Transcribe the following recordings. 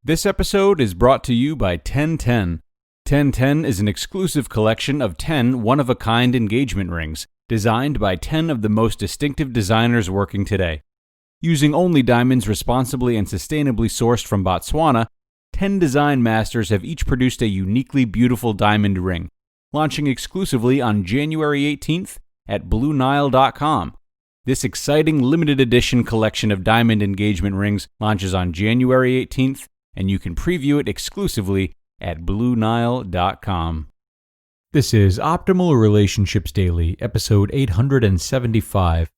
This episode is brought to you by 1010. 1010 is an exclusive collection of 10 one-of-a-kind engagement rings, designed by 10 of the most distinctive designers working today. Using only diamonds responsibly and sustainably sourced from Botswana, 10 design masters have each produced a uniquely beautiful diamond ring, launching exclusively on January 18th at BlueNile.com. This exciting limited edition collection of diamond engagement rings launches on January 18th, and you can preview it exclusively at BlueNile.com. This is Optimal Relationships Daily, episode 875,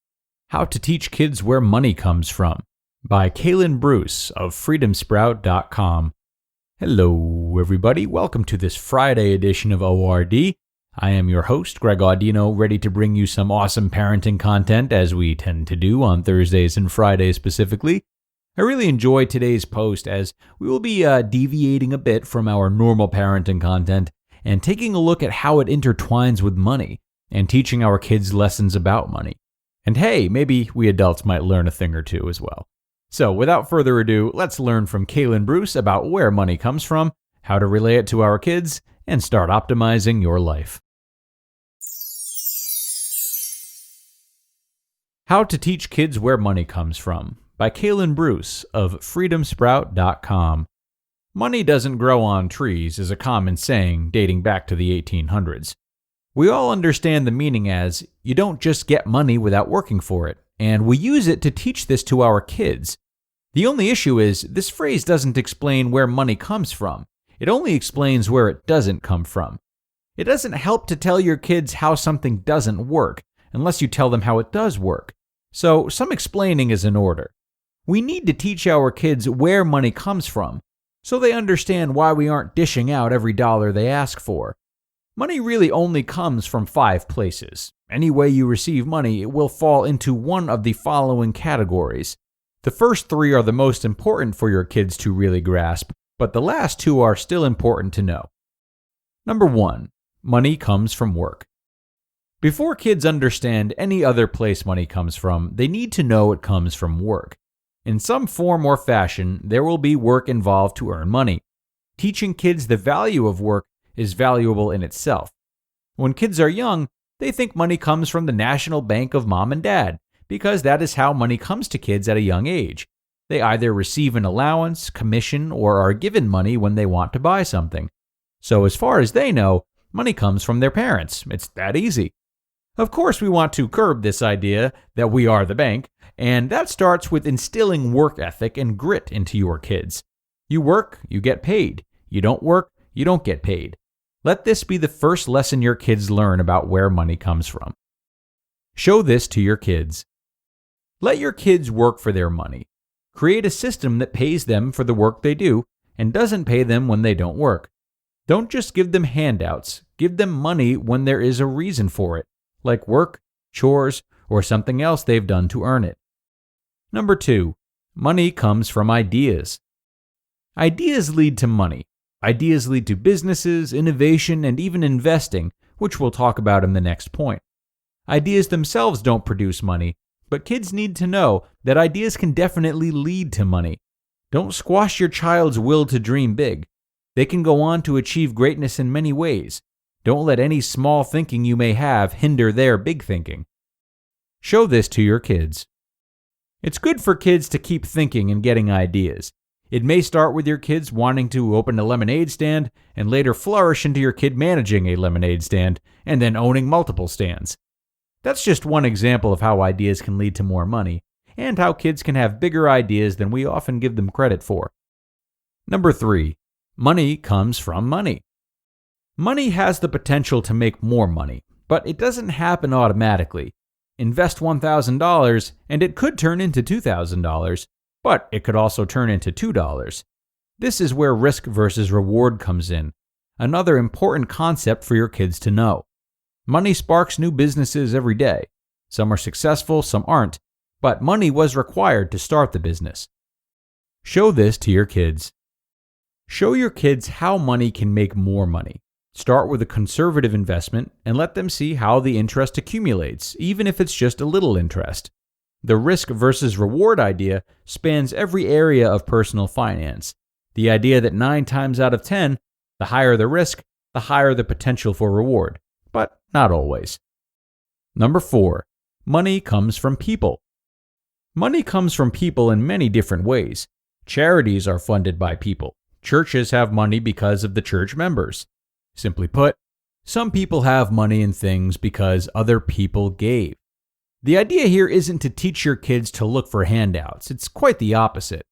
How to Teach Kids Where Money Comes From, by Kalen Bruce of freedomsprout.com. Hello, everybody. Welcome to this Friday edition of ORD. I am your host, Greg Audino, ready to bring you some awesome parenting content, as we tend to do on Thursdays and Fridays specifically. I really enjoyed today's post, as we will be deviating a bit from our normal parenting content and taking a look at how it intertwines with money and teaching our kids lessons about money. And hey, maybe we adults might learn a thing or two as well. So without further ado, let's learn from Kalen Bruce about where money comes from, how to relay it to our kids, and start optimizing your life. How to Teach Kids Where Money Comes From, by Kalen Bruce of freedomsprout.com. Money doesn't grow on trees is a common saying dating back to the 1800s. We all understand the meaning as, you don't just get money without working for it, and we use it to teach this to our kids. The only issue is, this phrase doesn't explain where money comes from. It only explains where it doesn't come from. It doesn't help to tell your kids how something doesn't work, unless you tell them how it does work. So some explaining is in order. We need to teach our kids where money comes from, so they understand why we aren't dishing out every dollar they ask for. Money really only comes from 5 places. Any way you receive money, it will fall into one of the following categories. The first 3 are the most important for your kids to really grasp, but the last 2 are still important to know. Number 1, money comes from work. Before kids understand any other place money comes from, they need to know it comes from work. In some form or fashion, there will be work involved to earn money. Teaching kids the value of work is valuable in itself. When kids are young, they think money comes from the national bank of mom and dad, because that is how money comes to kids at a young age. They either receive an allowance, commission, or are given money when they want to buy something. So as far as they know, money comes from their parents. It's that easy. Of course, we want to curb this idea that we are the bank, and that starts with instilling work ethic and grit into your kids. You work, you get paid. You don't work, you don't get paid. Let this be the first lesson your kids learn about where money comes from. Show this to your kids. Let your kids work for their money. Create a system that pays them for the work they do and doesn't pay them when they don't work. Don't just give them handouts. Give them money when there is a reason for it, like work, chores, or something else they've done to earn it. Number 2, money comes from ideas. Ideas lead to money. Ideas lead to businesses, innovation, and even investing, which we'll talk about in the next point. Ideas themselves don't produce money, but kids need to know that ideas can definitely lead to money. Don't squash your child's will to dream big. They can go on to achieve greatness in many ways. Don't let any small thinking you may have hinder their big thinking. Show this to your kids. It's good for kids to keep thinking and getting ideas. It may start with your kids wanting to open a lemonade stand and later flourish into your kid managing a lemonade stand and then owning multiple stands. That's just one example of how ideas can lead to more money and how kids can have bigger ideas than we often give them credit for. Number 3, money comes from money. Money has the potential to make more money, but it doesn't happen automatically. Invest $1,000 and it could turn into $2,000, but it could also turn into $2. This is where risk versus reward comes in, another important concept for your kids to know. Money sparks new businesses every day. Some are successful, some aren't, but money was required to start the business. Show this to your kids. Show your kids how money can make more money. Start with a conservative investment and let them see how the interest accumulates, even if it's just a little interest. The risk versus reward idea spans every area of personal finance. The idea that 9 times out of 10, the higher the risk, the higher the potential for reward, but not always. Number 4, money comes from people. Money comes from people in many different ways. Charities are funded by people. Churches have money because of the church members. Simply put, some people have money and things because other people gave. The idea here isn't to teach your kids to look for handouts. It's quite the opposite.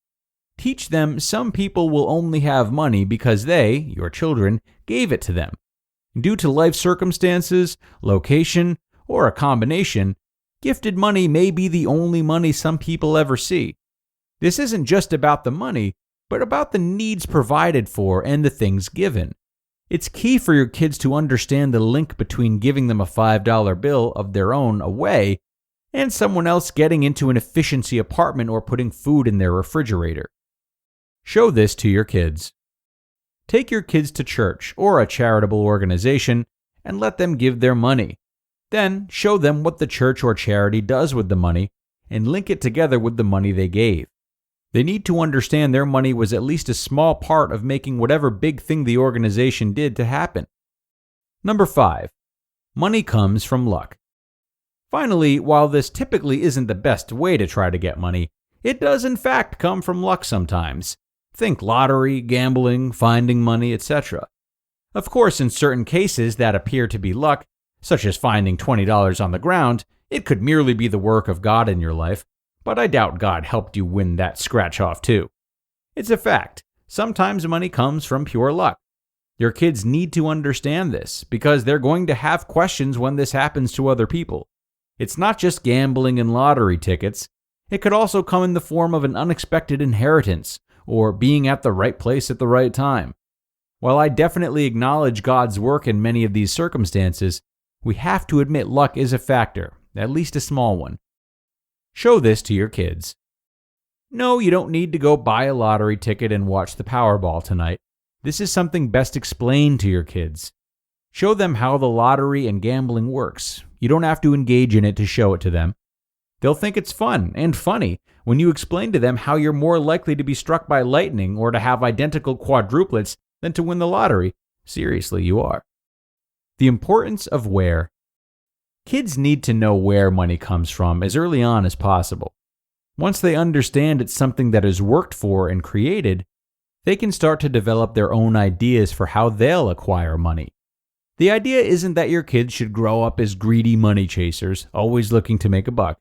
Teach them some people will only have money because they, your children, gave it to them. Due to life circumstances, location, or a combination, gifted money may be the only money some people ever see. This isn't just about the money, but about the needs provided for and the things given. It's key for your kids to understand the link between giving them a $5 bill of their own away and someone else getting into an efficiency apartment or putting food in their refrigerator. Show this to your kids. Take your kids to church or a charitable organization and let them give their money. Then show them what the church or charity does with the money and link it together with the money they gave. They need to understand their money was at least a small part of making whatever big thing the organization did to happen. Number 5, money comes from luck. Finally, while this typically isn't the best way to try to get money, it does in fact come from luck sometimes. Think lottery, gambling, finding money, etc. Of course, in certain cases that appear to be luck, such as finding $20 on the ground, it could merely be the work of God in your life, but I doubt God helped you win that scratch-off too. It's a fact. Sometimes money comes from pure luck. Your kids need to understand this because they're going to have questions when this happens to other people. It's not just gambling and lottery tickets. It could also come in the form of an unexpected inheritance or being at the right place at the right time. While I definitely acknowledge God's work in many of these circumstances, we have to admit luck is a factor, at least a small one. Show this to your kids. No, you don't need to go buy a lottery ticket and watch the Powerball tonight. This is something best explained to your kids. Show them how the lottery and gambling works. You don't have to engage in it to show it to them. They'll think it's fun and funny when you explain to them how you're more likely to be struck by lightning or to have identical quadruplets than to win the lottery. Seriously, you are. The importance of where. Kids need to know where money comes from as early on as possible. Once they understand it's something that is worked for and created, they can start to develop their own ideas for how they'll acquire money. The idea isn't that your kids should grow up as greedy money chasers, always looking to make a buck.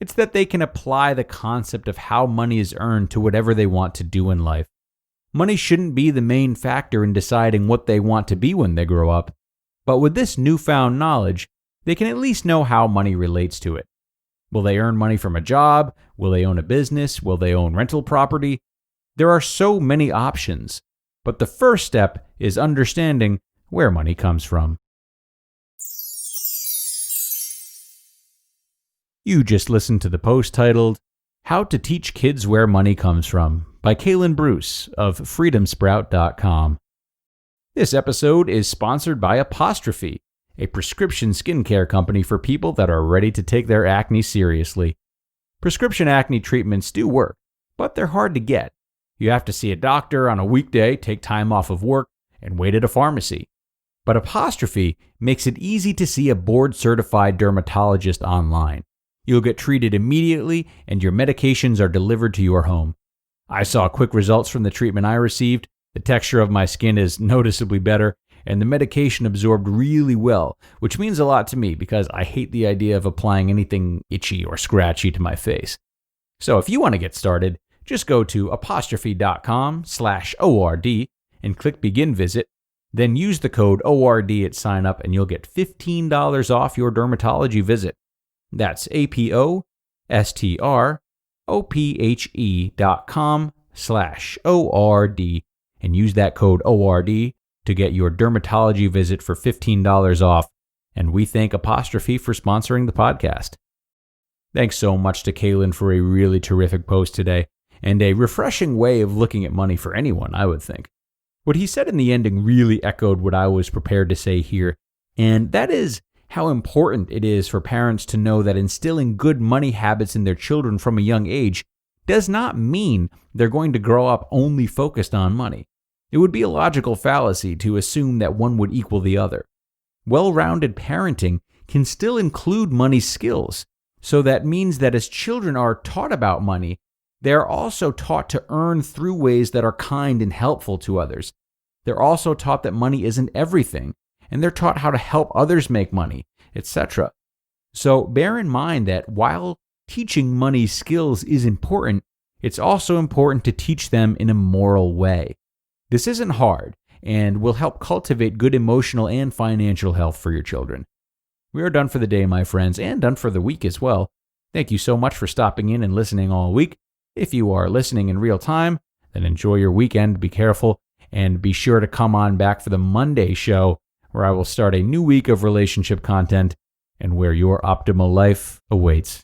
It's that they can apply the concept of how money is earned to whatever they want to do in life. Money shouldn't be the main factor in deciding what they want to be when they grow up, but with this newfound knowledge, they can at least know how money relates to it. Will they earn money from a job? Will they own a business? Will they own rental property? There are so many options, but the first step is understanding where money comes from. You just listened to the post titled, How to Teach Kids Where Money Comes From by Kalen Bruce of freedomsprout.com. This episode is sponsored by Apostrophe, a prescription skincare company for people that are ready to take their acne seriously. Prescription acne treatments do work, but they're hard to get. You have to see a doctor on a weekday, take time off of work, and wait at a pharmacy. But Apostrophe makes it easy to see a board-certified dermatologist online. You'll get treated immediately, and your medications are delivered to your home. I saw quick results from the treatment I received. The texture of my skin is noticeably better, and the medication absorbed really well, which means a lot to me because I hate the idea of applying anything itchy or scratchy to my face. So if you want to get started, just go to apostrophe.com/ORD and click Begin Visit. Then use the code ORD at sign up and you'll get $15 off your dermatology visit. That's apostrophe.com/ORD and use that code ORD to get your dermatology visit for $15 off. And we thank Apostrophe for sponsoring the podcast. Thanks so much to Kalen for a really terrific post today and a refreshing way of looking at money for anyone, I would think. What he said in the ending really echoed what I was prepared to say here, and that is how important it is for parents to know that instilling good money habits in their children from a young age does not mean they're going to grow up only focused on money. It would be a logical fallacy to assume that one would equal the other. Well-rounded parenting can still include money skills, so that means that as children are taught about money, they are also taught to earn through ways that are kind and helpful to others. They're also taught that money isn't everything, and they're taught how to help others make money, etc. So bear in mind that while teaching money skills is important, it's also important to teach them in a moral way. This isn't hard and will help cultivate good emotional and financial health for your children. We are done for the day, my friends, and done for the week as well. Thank you so much for stopping in and listening all week. If you are listening in real time, then enjoy your weekend, be careful, and be sure to come on back for the Monday show, where I will start a new week of relationship content and where your optimal life awaits.